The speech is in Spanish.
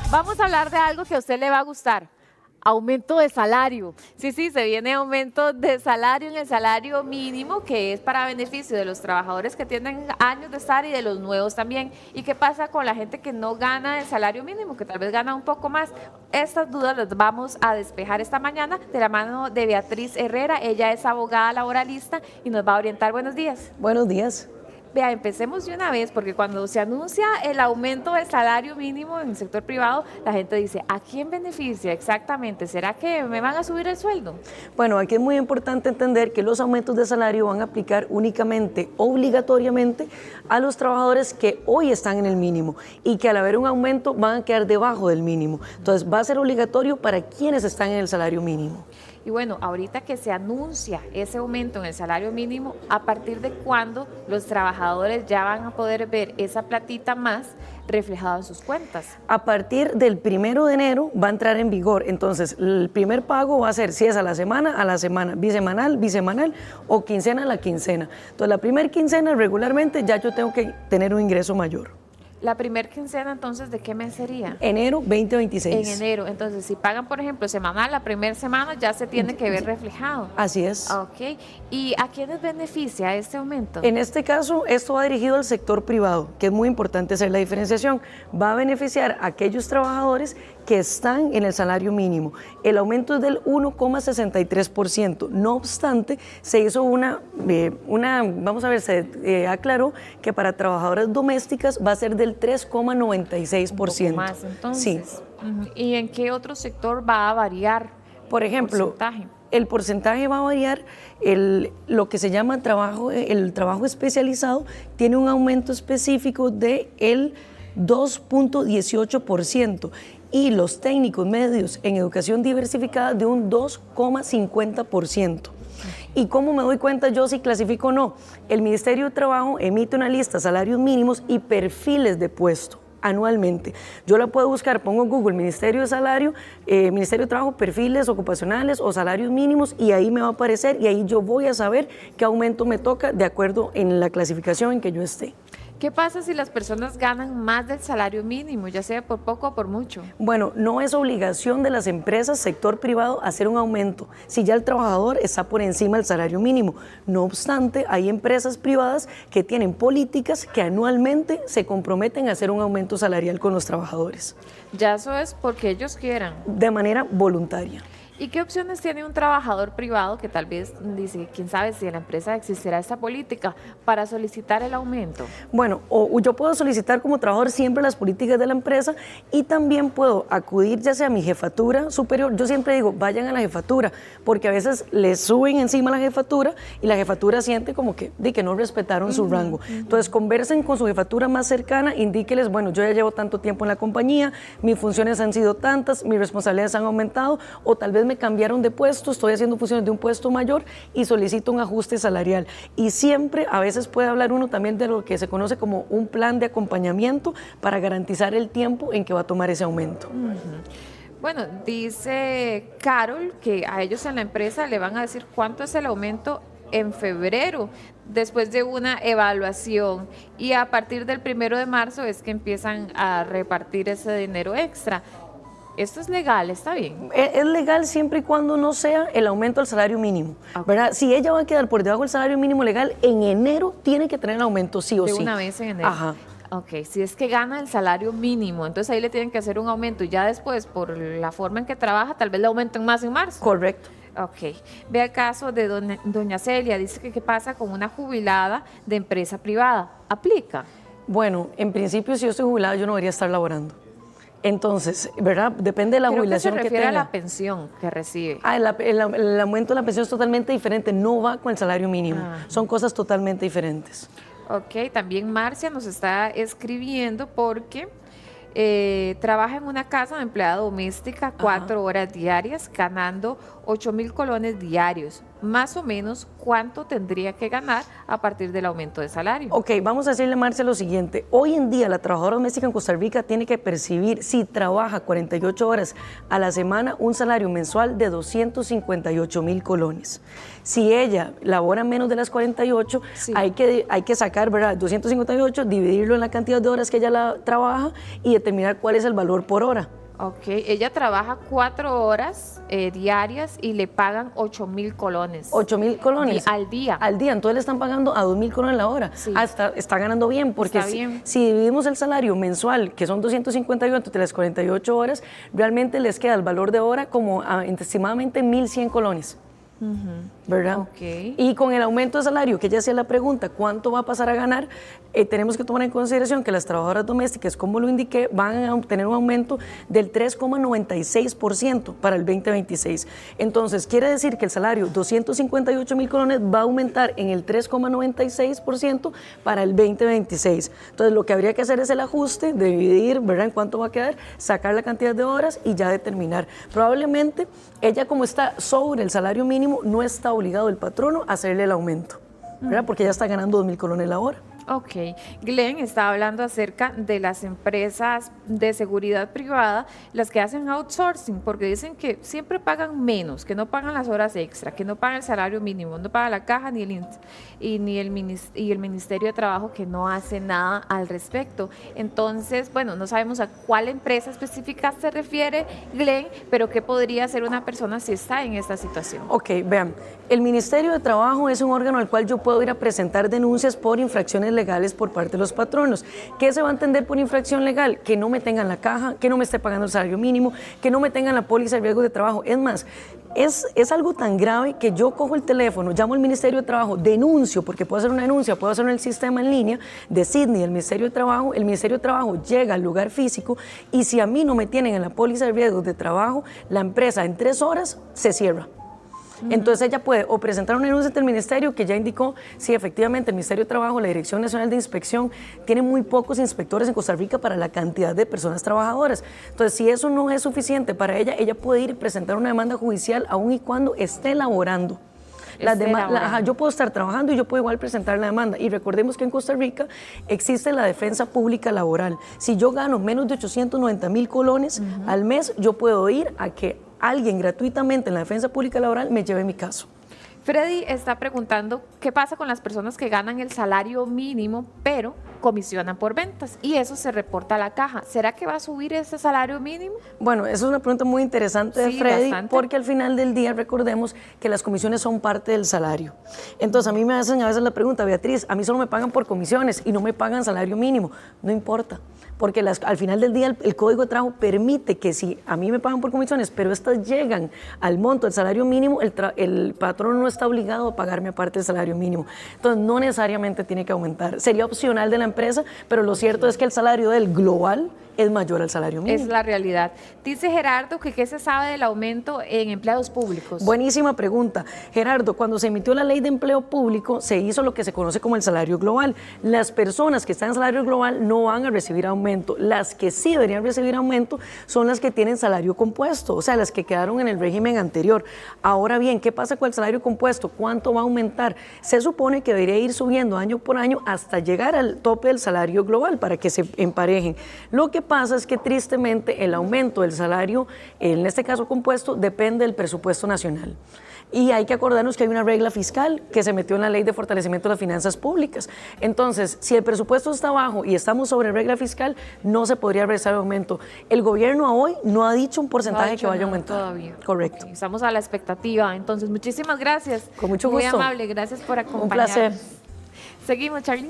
Vamos a hablar de algo que a usted le va a gustar. Aumento de salario. Sí, se viene aumento de salario en el salario mínimo, que es para beneficio de los trabajadores que tienen años de estar y de los nuevos también. ¿Y qué pasa con la gente que no gana el salario mínimo, que tal vez gana un poco más? Estas dudas las vamos a despejar esta mañana de la mano de Beatriz Herrera. Ella es abogada laboralista y nos va a orientar. Buenos días. Buenos días. Vea, empecemos de una vez, porque cuando se anuncia el aumento del salario mínimo en el sector privado, la gente dice, ¿a quién beneficia exactamente? ¿Será que me van a subir el sueldo? Bueno, aquí es muy importante entender que los aumentos de salario van a aplicar únicamente, obligatoriamente, a los trabajadores que hoy están en el mínimo y que al haber un aumento van a quedar debajo del mínimo. Entonces va a ser obligatorio para quienes están en el salario mínimo. Y bueno, ahorita que se anuncia ese aumento en el salario mínimo, ¿a partir de cuándo los trabajadores ya van a poder ver esa platita más reflejada en sus cuentas? A partir del 1 de enero va a entrar en vigor. Entonces, el primer pago va a ser, si es a la semana, bisemanal o quincena a la quincena. Entonces, la primera quincena regularmente ya yo tengo que tener un ingreso mayor. La primer quincena, entonces, ¿de qué mes sería? Enero 2026. En enero. Entonces, si pagan, por ejemplo, semanal, la primera semana ya se tiene que ver reflejado. Así es. Ok. ¿Y a quiénes beneficia este aumento? En este caso, esto va dirigido al sector privado, que es muy importante hacer la diferenciación. Va a beneficiar a aquellos trabajadores que están en el salario mínimo. El aumento es del 1,63%. No obstante, se hizo se aclaró que para trabajadoras domésticas va a ser del 3,96%. Un poco más, entonces. Sí. ¿Y en qué otro sector va a variar? Por ejemplo, el porcentaje va a variar. Lo que se llama el trabajo especializado tiene un aumento específico del 2,18%. y los técnicos medios en educación diversificada de un 2,50%. ¿Y cómo me doy cuenta yo si clasifico o no? El Ministerio de Trabajo emite una lista de salarios mínimos y perfiles de puesto anualmente. Yo la puedo buscar, pongo en Google Ministerio de Trabajo, perfiles ocupacionales o salarios mínimos y ahí me va a aparecer y ahí yo voy a saber qué aumento me toca de acuerdo en la clasificación en que yo esté. ¿Qué pasa si las personas ganan más del salario mínimo, ya sea por poco o por mucho? Bueno, no es obligación de las empresas, sector privado, hacer un aumento si ya el trabajador está por encima del salario mínimo. No obstante, hay empresas privadas que tienen políticas que anualmente se comprometen a hacer un aumento salarial con los trabajadores. Ya eso es porque ellos quieran. De manera voluntaria. ¿Y qué opciones tiene un trabajador privado que tal vez dice, quién sabe si en la empresa existirá esta política para solicitar el aumento? Bueno, yo puedo solicitar como trabajador siempre las políticas de la empresa y también puedo acudir ya sea a mi jefatura superior. Yo siempre digo, vayan a la jefatura, porque a veces les suben encima a la jefatura y la jefatura siente como que no respetaron su rango. Entonces, conversen con su jefatura más cercana, indíqueles, bueno, yo ya llevo tanto tiempo en la compañía, mis funciones han sido tantas, mis responsabilidades han aumentado, o tal vez me cambiaron de puesto, estoy haciendo funciones de un puesto mayor y solicito un ajuste salarial. Y siempre, a veces puede hablar uno también de lo que se conoce como un plan de acompañamiento para garantizar el tiempo en que va a tomar ese aumento. Bueno, dice Carol que a ellos en la empresa le van a decir cuánto es el aumento en febrero, después de una evaluación, y a partir del 1 de marzo es que empiezan a repartir ese dinero extra. ¿Esto es legal? ¿Está bien? Es legal siempre y cuando no sea el aumento del salario mínimo, ¿verdad? Si ella va a quedar por debajo del salario mínimo legal, en enero tiene que tener el aumento sí o sí. De una vez en enero. Ajá. Ok, si es que gana el salario mínimo, entonces ahí le tienen que hacer un aumento y ya después, por la forma en que trabaja, tal vez le aumenten más en marzo. Correcto. Ok. Ve el caso de doña Celia, dice que qué pasa con una jubilada de empresa privada. ¿Aplica? Bueno, en principio si yo estoy jubilada yo no debería estar laborando. Entonces, ¿verdad? Depende de la jubilación que tenga. Se refiere a la pensión que recibe. El aumento de la pensión es totalmente diferente, no va con el salario mínimo. Son cosas totalmente diferentes. Ok, también Marcia nos está escribiendo porque trabaja en una casa de empleada doméstica 4 horas diarias, ganando 8,000 colones diarios, más o menos cuánto tendría que ganar a partir del aumento de salario. Ok, vamos a decirle, Marcia, lo siguiente. Hoy en día la trabajadora doméstica en Costa Rica tiene que percibir, si trabaja 48 horas a la semana, un salario mensual de 258,000 colones. Si ella labora menos de las 48, Sí. hay que sacar, ¿verdad?, 258, dividirlo en la cantidad de horas que ella trabaja y determinar cuál es el valor por hora. Ok, ella trabaja 4 horas diarias y le pagan 8,000 colones. 8,000 colones. Al día. Al día, entonces le están pagando a 2,000 colones la hora. Sí. Está ganando bien, porque Está bien. Si dividimos el salario mensual, que son 258 entre las 48 horas, realmente les queda el valor de hora como aproximadamente 1,100 colones. ¿Verdad? Ok. Y con el aumento de salario, que ella hacía la pregunta, ¿cuánto va a pasar a ganar? Tenemos que tomar en consideración que las trabajadoras domésticas, como lo indiqué, van a tener un aumento del 3,96% para el 2026. Entonces, quiere decir que el salario 258,000 colones va a aumentar en el 3,96% para el 2026. Entonces, lo que habría que hacer es el ajuste, dividir, ¿verdad?, en cuánto va a quedar, sacar la cantidad de horas y ya determinar. Probablemente, ella, como está sobre el salario mínimo, no está obligado el patrono a hacerle el aumento, ¿verdad?, porque ella está ganando 2,000 colones la hora. Ok, Glenn está hablando acerca de las empresas de seguridad privada, las que hacen outsourcing, porque dicen que siempre pagan menos, que no pagan las horas extra, que no pagan el salario mínimo, no paga la caja ni el Ministerio de Trabajo, que no hace nada al respecto. Entonces, bueno, no sabemos a cuál empresa específica se refiere Glenn, pero ¿qué podría hacer una persona si está en esta situación? Ok, vean, el Ministerio de Trabajo es un órgano al cual yo puedo ir a presentar denuncias por infracciones legales por parte de los patronos. ¿Qué se va a entender por infracción legal? Que no me tengan la caja, que no me esté pagando el salario mínimo, que no me tengan la póliza de riesgo de trabajo. Es más, es algo tan grave que yo cojo el teléfono, llamo al Ministerio de Trabajo, denuncio, porque puedo hacer una denuncia, puedo hacerlo en el sistema en línea de Sydney, el Ministerio de Trabajo. El Ministerio de Trabajo llega al lugar físico y si a mí no me tienen en la póliza de riesgos de trabajo, la empresa en 3 horas se cierra. Entonces ella puede o presentar una denuncia ante el ministerio, que ya indicó si efectivamente el Ministerio de Trabajo, la Dirección Nacional de Inspección, tiene muy pocos inspectores en Costa Rica para la cantidad de personas trabajadoras. Entonces, si eso no es suficiente para ella, ella puede ir y presentar una demanda judicial aun y cuando esté laborando. Yo puedo estar trabajando y yo puedo igual presentar la demanda. Y recordemos que en Costa Rica existe la defensa pública laboral. Si yo gano menos de 890,000 colones al mes, yo puedo ir a que alguien gratuitamente en la defensa pública laboral me lleve mi caso. Freddy está preguntando qué pasa con las personas que ganan el salario mínimo, pero comisionan por ventas y eso se reporta a la caja. ¿Será que va a subir ese salario mínimo? Bueno, eso es una pregunta muy interesante de Freddy, porque al final del día recordemos que las comisiones son parte del salario. Entonces a mí me hacen a veces la pregunta, Beatriz, a mí solo me pagan por comisiones y no me pagan salario mínimo. No importa, porque al final del día el Código de Trabajo permite que si a mí me pagan por comisiones, pero estas llegan al monto del salario mínimo, el patrón no está obligado a pagarme aparte del salario mínimo. Entonces no necesariamente tiene que aumentar. Sería opcional de la empresa, pero lo cierto es que el salario del global es mayor al salario mínimo. Es la realidad. Dice Gerardo que ¿qué se sabe del aumento en empleados públicos? Buenísima pregunta. Gerardo, cuando se emitió la ley de empleo público, se hizo lo que se conoce como el salario global. Las personas que están en salario global no van a recibir aumento. Las que sí deberían recibir aumento son las que tienen salario compuesto, o sea, las que quedaron en el régimen anterior. Ahora bien, ¿qué pasa con el salario compuesto? ¿Cuánto va a aumentar? Se supone que debería ir subiendo año por año hasta llegar al tope del salario global para que se emparejen. Lo que pasa es que tristemente el aumento del salario, en este caso compuesto, depende del presupuesto nacional. Y hay que acordarnos que hay una regla fiscal que se metió en la Ley de Fortalecimiento de las Finanzas Públicas. Entonces, si el presupuesto está bajo y estamos sobre regla fiscal, no se podría realizar el aumento. El gobierno a hoy no ha dicho un porcentaje que vaya a aumentar. Todavía. Correcto. Okay, estamos a la expectativa. Entonces, muchísimas gracias. Con mucho gusto. Muy amable, gracias por acompañarnos. Un placer. Seguimos, Charly.